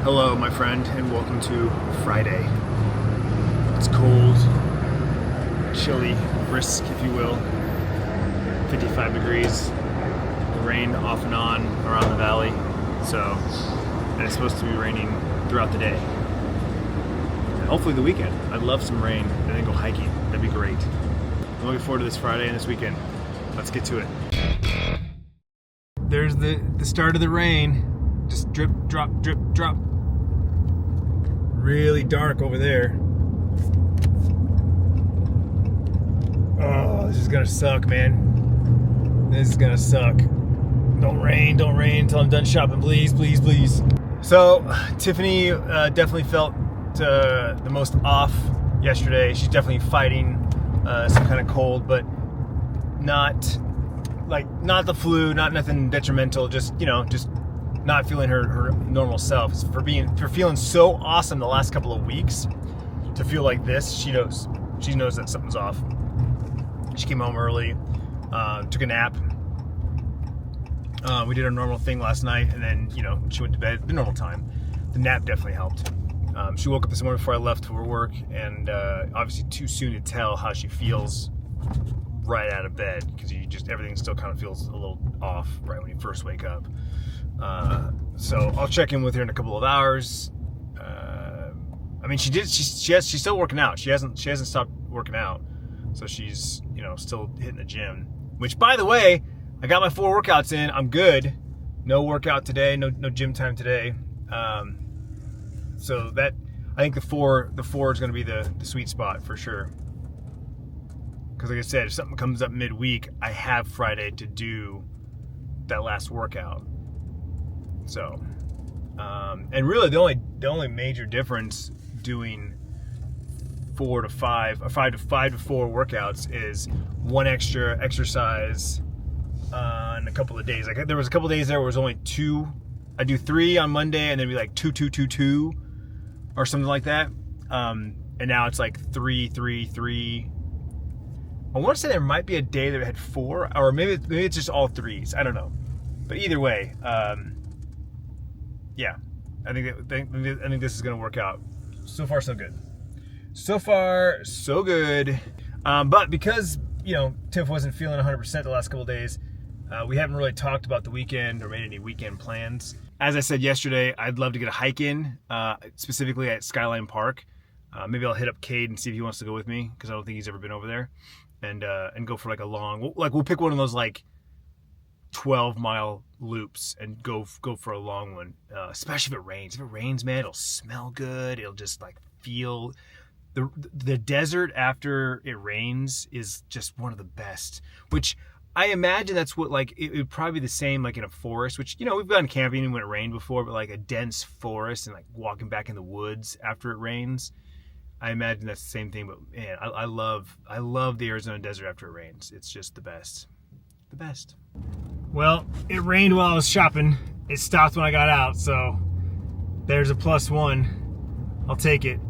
Hello, my friend, and welcome to Friday. It's cold, chilly, brisk, if you will. 55 degrees. The rain off and on around the valley. And it's supposed to be raining throughout the day. And hopefully the weekend. I'd love some rain and then go hiking. That'd be great. I'm looking forward to this Friday and this weekend. Let's get to it. There's the start of the rain. Just drip, drop, drip, drop. Really dark over there. Oh, this is gonna suck, man. This is gonna suck. Don't rain until I'm done shopping, please, please, please. So, Tiffany definitely felt the most off yesterday. She's definitely fighting some kind of cold, but not the flu, not nothing detrimental, just not feeling her normal self. For feeling so awesome the last couple of weeks, to feel like this, she knows that something's off. She came home early, took a nap. We did our normal thing last night, and then she went to bed the normal time. The nap definitely helped. She woke up this morning before I left for work, and obviously too soon to tell how she feels right out of bed, because everything still kind of feels a little off right when you first wake up. So I'll check in with her in a couple of hours. She's still working out. She hasn't stopped working out. So she's, still hitting the gym, which, by the way, I got my 4 workouts in. I'm good. No workout today. No gym time today. So that, I think the four is going to be the sweet spot for sure. Because like I said, if something comes up midweek, I have Friday to do that last workout. So, and really the only major difference doing 4 to 5 or 5 to 4 workouts is one extra exercise on a couple of days. Like there was a couple of days there where it was only 2. I do 3 on Monday, and then it'd be like 2, 2, 2, 2, or something like that. And now it's like 3, 3, 3. I want to say there might be a day that had 4, or maybe it's just all 3s. I don't know. But either way, yeah, I think this is going to work out. So far, so good. So far, so good. But because, Tiff wasn't feeling 100% the last couple of days, we haven't really talked about the weekend or made any weekend plans. As I said yesterday, I'd love to get a hike in, specifically at Skyline Park. Maybe I'll hit up Cade and see if he wants to go with me, because I don't think he's ever been over there. And go for like a long, we'll pick one of those like 12-mile loops and go for a long one, especially if it rains. If it rains, man, it'll smell good. It'll just like feel the desert after it rains is just one of the best, which I imagine that's what, like, it would probably be the same like in a forest, which we've gone camping when it rained before, but like a dense forest and like walking back in the woods after it rains, I imagine that's the same thing. But man, I love the Arizona desert after it rains. It's just the best. The best. Well, it rained while I was shopping. It stopped when I got out, so there's a +1. I'll take it.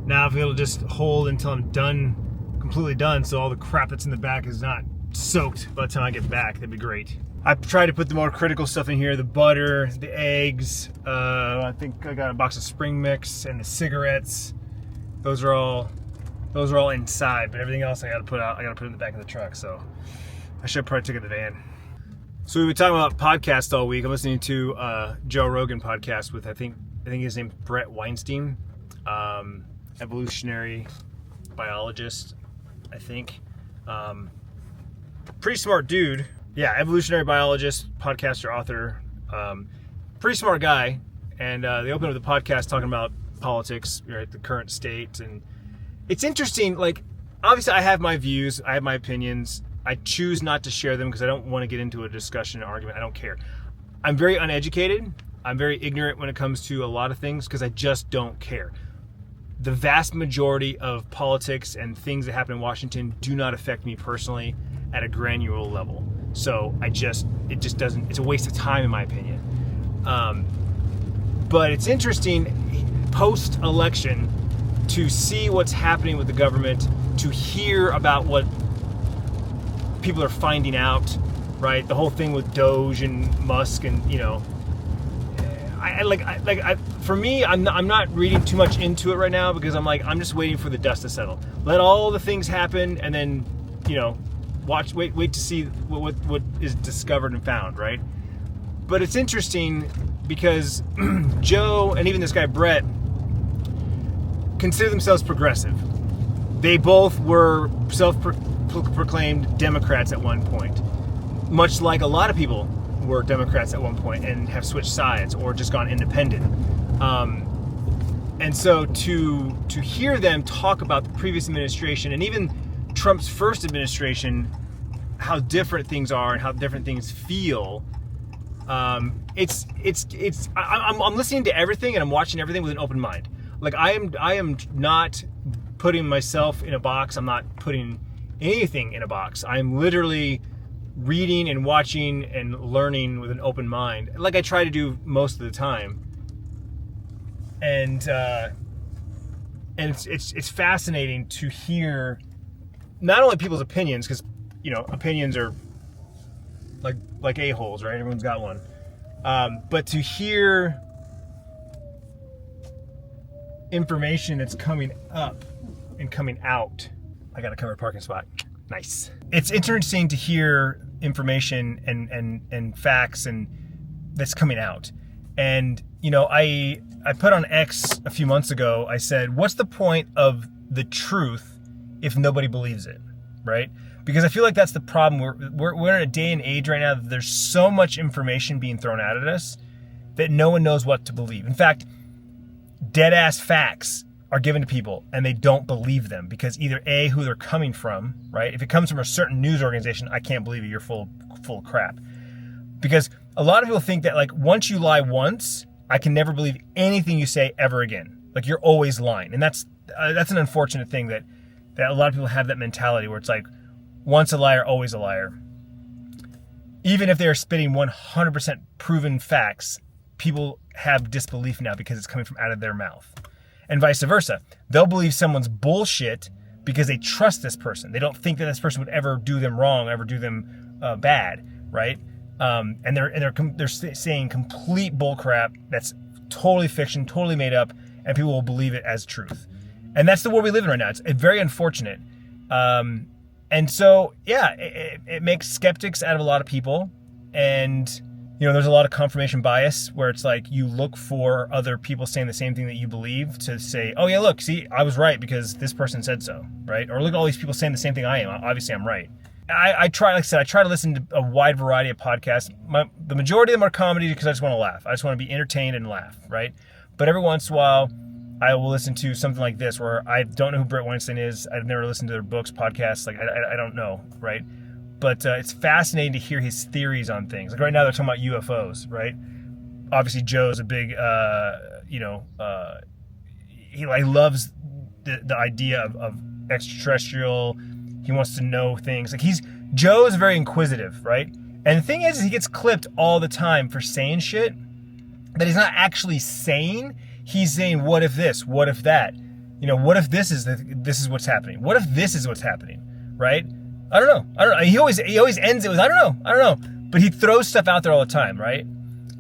Now if it'll just hold until I'm done, completely done, so all the crap that's in the back is not soaked by the time I get back, that'd be great. I tried to put the more critical stuff in here: the butter, the eggs. I think I got a box of spring mix and the cigarettes. Those are all inside, but everything else I gotta put in the back of the truck. So I should probably take it in the van. So we've been talking about podcasts all week. I'm listening to Joe Rogan podcast with I think his name's Brett Weinstein, evolutionary biologist, I think. Pretty smart dude. Yeah, evolutionary biologist, podcaster, author. Pretty smart guy. And they opened up the podcast talking about politics, right, the current state. And it's interesting, like, obviously I have my views, I have my opinions. I choose not to share them because I don't want to get into a discussion, an argument. I don't care. I'm very uneducated. I'm very ignorant when it comes to a lot of things because I just don't care. The vast majority of politics and things that happen in Washington do not affect me personally at a granular level. So it just doesn't, it's a waste of time in my opinion. But it's interesting post-election to see what's happening with the government, to hear about what people are finding out, right? The whole thing with Doge and Musk, and for me, I'm not reading too much into it right now because I'm just waiting for the dust to settle. Let all the things happen, and then, wait to see what is discovered and found, right? But it's interesting because Joe and even this guy Brett consider themselves progressive. They both were self-proclaimed Democrats at one point, much like a lot of people were Democrats at one point and have switched sides or just gone independent. And so to hear them talk about the previous administration and even Trump's first administration, how different things are and how different things feel, I'm listening to everything and I'm watching everything with an open mind. Like I am not putting myself in a box. I'm not putting anything in a box. I'm literally reading and watching and learning with an open mind, like I try to do most of the time. And it's fascinating to hear not only people's opinions, because opinions are like a-holes, right? Everyone's got one. But to hear information that's coming up and coming out. I got a covered parking spot. Nice. It's interesting to hear information and facts and that's coming out. And I put on X a few months ago, I said, what's the point of the truth if nobody believes it, right? Because I feel like that's the problem. We're in a day and age right now that there's so much information being thrown out at us that no one knows what to believe. In fact, dead ass facts are given to people and they don't believe them because either A, who they're coming from, right? If it comes from a certain news organization, I can't believe it, you're full of crap. Because a lot of people think that once you lie once, I can never believe anything you say ever again. Like you're always lying. And that's an unfortunate thing that a lot of people have that mentality where it's like, once a liar, always a liar. Even if they're spitting 100% proven facts, people have disbelief now because it's coming from out of their mouth. And vice versa. They'll believe someone's bullshit because they trust this person. They don't think that this person would ever do them wrong, ever do them bad, right? And they're saying complete bullcrap that's totally fiction, totally made up, and people will believe it as truth. And that's the world we live in right now. It's very unfortunate. And so, yeah, it makes skeptics out of a lot of people. And, there's a lot of confirmation bias where it's like you look for other people saying the same thing that you believe to say, oh, yeah, look, see, I was right because this person said so, right? Or look at all these people saying the same thing I am. Obviously, I'm right. I try to listen to a wide variety of podcasts. The majority of them are comedy because I just want to laugh. I just want to be entertained and laugh, right? But every once in a while, I will listen to something like this where I don't know who Brett Weinstein is. I've never listened to their books, podcasts. I don't know, right? But it's fascinating to hear his theories on things. Like right now they're talking about UFOs, right? Obviously Joe's a big, he loves the idea of extraterrestrial. He wants to know things. Joe is very inquisitive, right? And the thing is he gets clipped all the time for saying shit that he's not actually saying. He's saying, what if this? What if that? What if this is what's happening? What if this is what's happening? Right? I don't know. He always ends it with, I don't know. But he throws stuff out there all the time, right?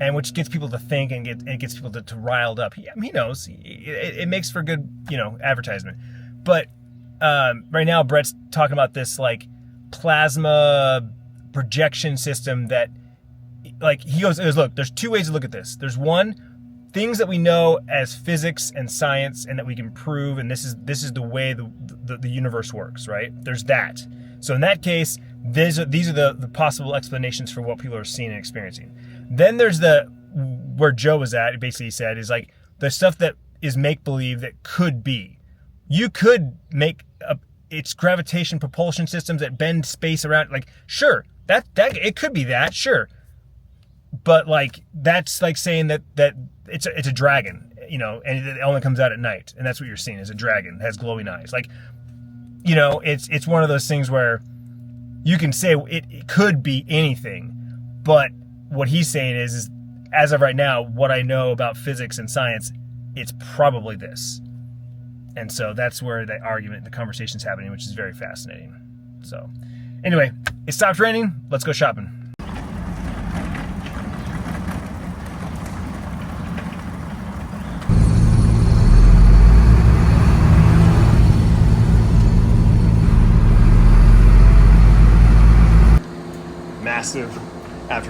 And which gets people to think and gets people to riled up. He knows. It makes for good, advertisement. But right now, Brett's talking about this plasma projection system that, he goes, look, there's two ways to look at this. There's one, things that we know as physics and science and that we can prove, and this is the way the universe works, right? There's that. So in that case, these are the possible explanations for what people are seeing and experiencing. Then there's where Joe was at, basically he said, is the stuff that is make-believe that could be. You could make it's gravitation propulsion systems that bend space around, sure, that it could be that, sure. But that's saying that it's a dragon, and it only comes out at night, and that's what you're seeing is a dragon that has glowing eyes. It's one of those things where you can say it could be anything, but what he's saying is as of right now, what I know about physics and science, it's probably this. And so that's where the argument, the conversation's happening, which is very fascinating. So anyway, it stopped raining. Let's go shopping.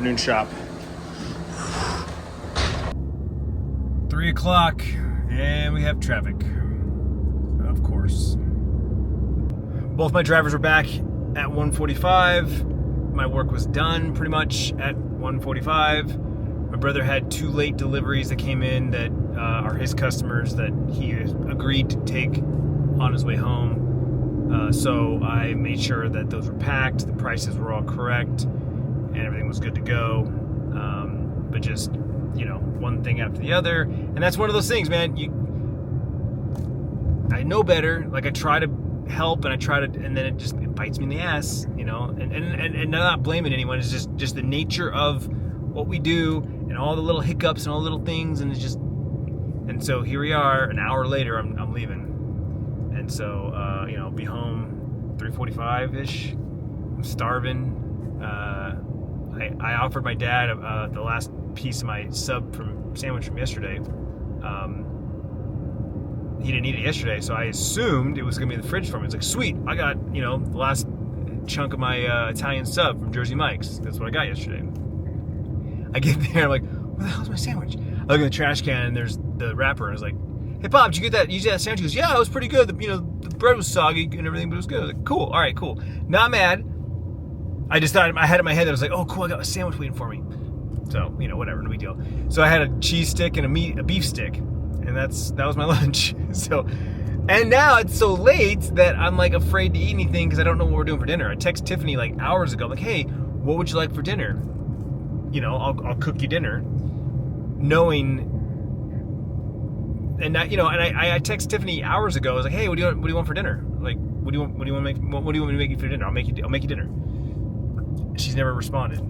afternoon shop. 3 o'clock, and we have traffic. Of course. Both my drivers were back at 1:45. My work was done pretty much at 1:45. My brother had 2 late deliveries that came in that are his customers that he agreed to take on his way home. So I made sure that those were packed, the prices were all correct, and everything was good to go. But just, one thing after the other. And that's one of those things, man. I know better. Like, I try to help, and and then it bites me in the ass, and not blaming anyone. It's just the nature of what we do and all the little hiccups and all the little things, and and so here we are an hour later. I'm leaving, and so I'll be home 3:45-ish. I'm starving. I offered my dad the last piece of my sandwich from yesterday. He didn't eat it yesterday, so I assumed it was going to be in the fridge for me. It's like, sweet, I got, the last chunk of my Italian sub from Jersey Mike's. That's what I got yesterday. I get there, I'm like, where the hell's my sandwich? I look in the trash can, and there's the wrapper, and I was like, hey, Bob, did you get that? You get that sandwich? He goes, yeah, it was pretty good. The bread was soggy and everything, but it was good. I was like, cool, all right, cool. Not mad. I just thought, I had it in my head that I was like, oh, cool, I got a sandwich waiting for me. So, whatever, no big deal. So I had a cheese stick and a beef stick, and that was my lunch. So, and now it's so late that I'm like afraid to eat anything because I don't know what we're doing for dinner. I text Tiffany like hours ago, like, hey, what would you like for dinner? I'll cook you dinner, knowing, and that, and I text Tiffany hours ago. I was like, hey, what do you want for dinner? Like, what do you want me to make you for dinner? I'll make you dinner. She's never responded.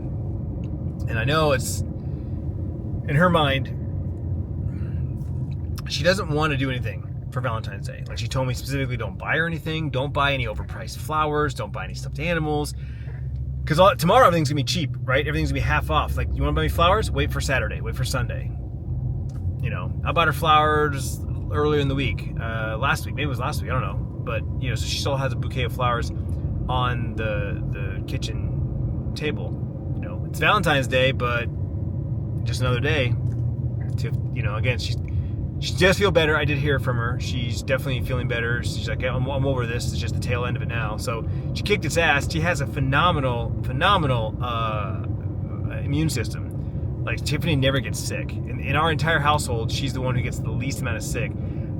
And I know it's, in her mind, she doesn't want to do anything for Valentine's Day. Like, she told me specifically, don't buy her anything. Don't buy any overpriced flowers. Don't buy any stuffed animals. Because tomorrow everything's going to be cheap, right? Everything's going to be half off. Like, you want to buy me flowers? Wait for Saturday. Wait for Sunday. I bought her flowers earlier in the week. Last week. Maybe it was last week. I don't know. But, so she still has a bouquet of flowers on the kitchen table. It's Valentine's Day, but just another day to, again, she does feel better. I did hear from her. She's definitely feeling better. She's like, I'm over this. It's just the tail end of it now. So she kicked its ass. She has a phenomenal immune system. Like, Tiffany never gets sick. In our entire household, she's the one who gets the least amount of sick.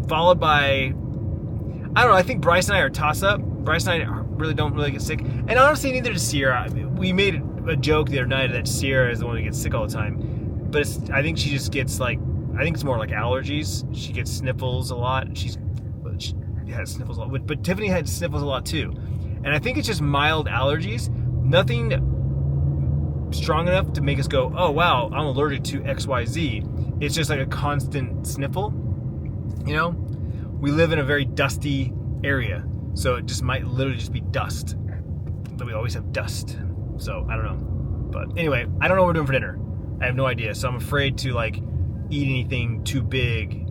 Followed by, I don't know, I think Bryce and I are toss-up. Bryce and I really don't get sick. And honestly, neither does Sierra. We made a joke the other night that Sierra is the one who gets sick all the time. But I think she just gets, like, I think it's more like allergies. She gets sniffles a lot. She has sniffles a lot. But Tiffany had sniffles a lot too. And I think it's just mild allergies. Nothing strong enough to make us go, oh, wow, I'm allergic to XYZ. It's just like a constant sniffle. We live in a very dusty area. So it just might literally just be dust. But we always have dust. So I don't know. But anyway, I don't know what we're doing for dinner. I have no idea. So I'm afraid to eat anything too big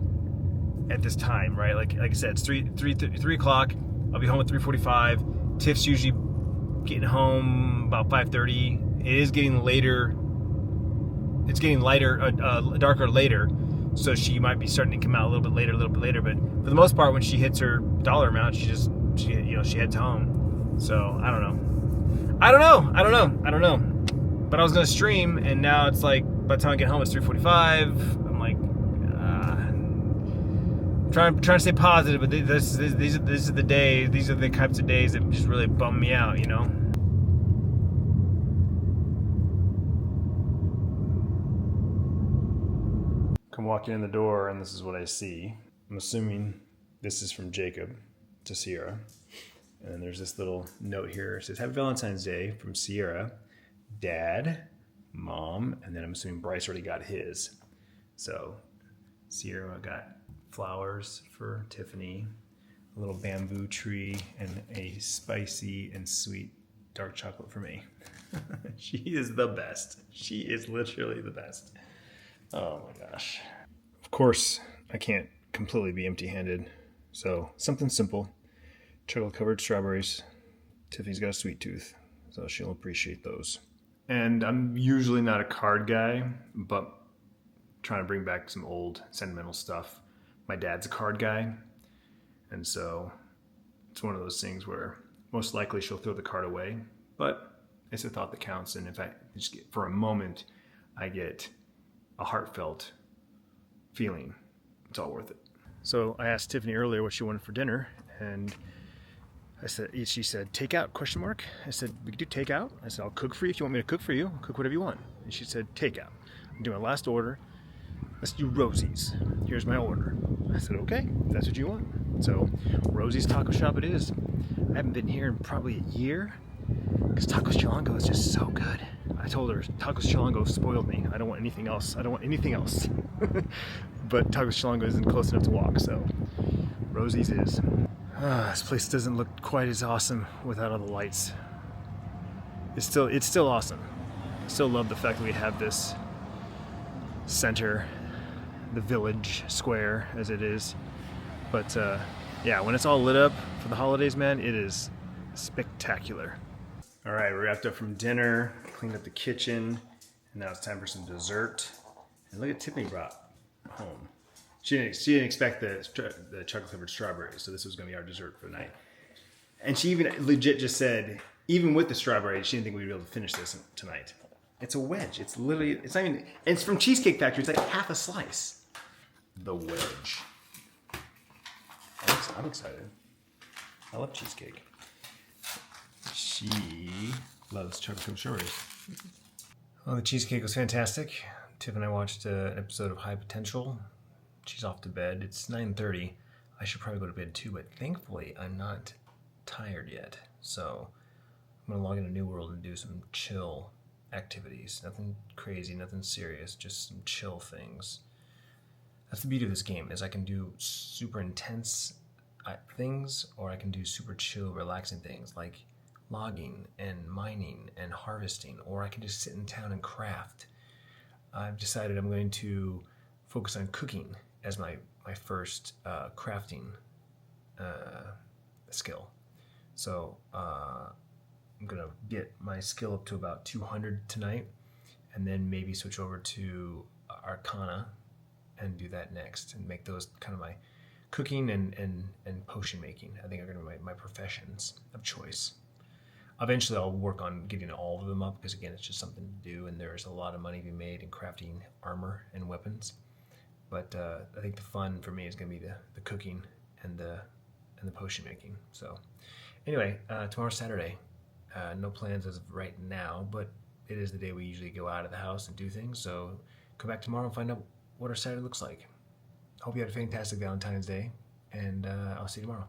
at this time, right? Like I said, it's 3 o'clock. I'll be home at 3:45. Tiff's usually getting home about 5:30. It is getting later. It's getting darker later. So she might be starting to come out a little bit later. But for the most part, when she hits her dollar amount, she heads home. So I don't know. But I was gonna stream, and now it's like by the time I get home, it's 3:45. I'm like, trying to stay positive, but these are the days. These are the types of days that just really bum me out, Come walking in the door, and this is what I see. I'm assuming this is from Jacob to Sierra. And then there's this little note here. It says, Happy Valentine's Day from Sierra, Dad, Mom, and then I'm assuming Bryce already got his. So Sierra got flowers for Tiffany, a little bamboo tree, and a spicy and sweet dark chocolate for me. She is the best. She is literally the best. Oh my gosh. Of course, I can't completely be empty-handed. So something simple. Chocolate-covered strawberries. Tiffany's got a sweet tooth, so she'll appreciate those. And I'm usually not a card guy, but trying to bring back some old sentimental stuff. My dad's a card guy, and so it's one of those things where most likely she'll throw the card away, but it's a thought that counts. And if I just get, for a moment, I get a heartfelt feeling, it's all worth it. So I asked Tiffany earlier what she wanted for dinner, and she said, takeout, question mark. I said, we could do takeout. I said, I'll cook for you. If you want me to cook for you, I'll cook whatever you want. And she said, takeout. I'm doing my last order. Let's do Rosie's. Here's my order. I said, okay, that's what you want. So Rosie's Taco Shop it is. I haven't been here in probably a year because Tacos Chilango is just so good. I told her, Tacos Chilango spoiled me. I don't want anything else. I don't want anything else. But Tacos Chilango isn't close enough to walk, so Rosie's is. This place doesn't look quite as awesome without all the lights. It's still awesome. I still love the fact that we have this center, the village square as it is. But yeah, when it's all lit up for the holidays, man, it is spectacular. All right, we wrapped up from dinner, cleaned up the kitchen, and now it's time for some dessert. And look at Tiffany brought home. She didn't expect the chocolate covered strawberries, so this was going to be our dessert for the night. And she even legit just said, even with the strawberries, she didn't think we'd be able to finish this tonight. It's a wedge. It's literally, it's not even, and it's from Cheesecake Factory. It's like half a slice. The wedge. I'm excited. I love cheesecake. She loves chocolate covered strawberries. Well, the cheesecake was fantastic. Tiff and I watched an episode of High Potential. She's off to bed. It's 9:30. I should probably go to bed too, but thankfully I'm not tired yet. So I'm gonna log into New World and do some chill activities. Nothing crazy, nothing serious, just some chill things. That's the beauty of this game, is I can do super intense things, or I can do super chill, relaxing things like logging and mining and harvesting, or I can just sit in town and craft. I've decided I'm going to focus on cooking as my first crafting skill. So I'm gonna get my skill up to about 200 tonight, and then maybe switch over to Arcana and do that next, and make those kind of my cooking and potion making. I think are gonna be my professions of choice. Eventually I'll work on getting all of them up, because again, it's just something to do, and there's a lot of money to be made in crafting armor and weapons. But I think the fun for me is going to be the cooking and the potion making. So anyway, tomorrow's Saturday. No plans as of right now, but it is the day we usually go out of the house and do things. So come back tomorrow and find out what our Saturday looks like. Hope you had a fantastic Valentine's Day, and I'll see you tomorrow.